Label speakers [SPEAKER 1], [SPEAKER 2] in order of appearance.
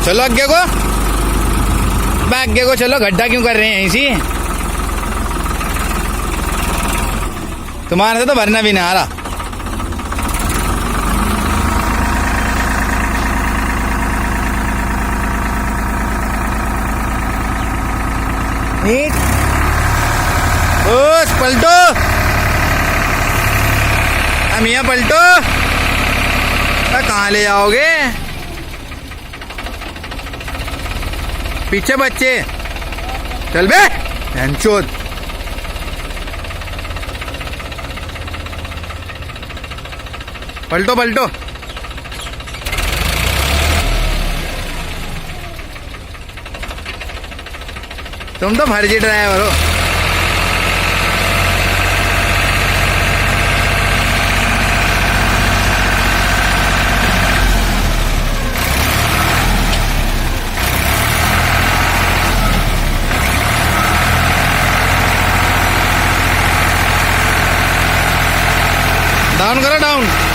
[SPEAKER 1] चलो आगे को, आगे को चलो। गड्ढा क्यों कर रहे हैं इसी? तुम्हारे से तो भरना भी नहीं आ रहा। ओस पलटो, अमिया पलटो। कहाँ ले जाओगे? पीछे बच्चे, चल बे चोद। पलटो पलटो। तुम तो फर्जी ड्राइवर हो। डाउन करो, डाउन।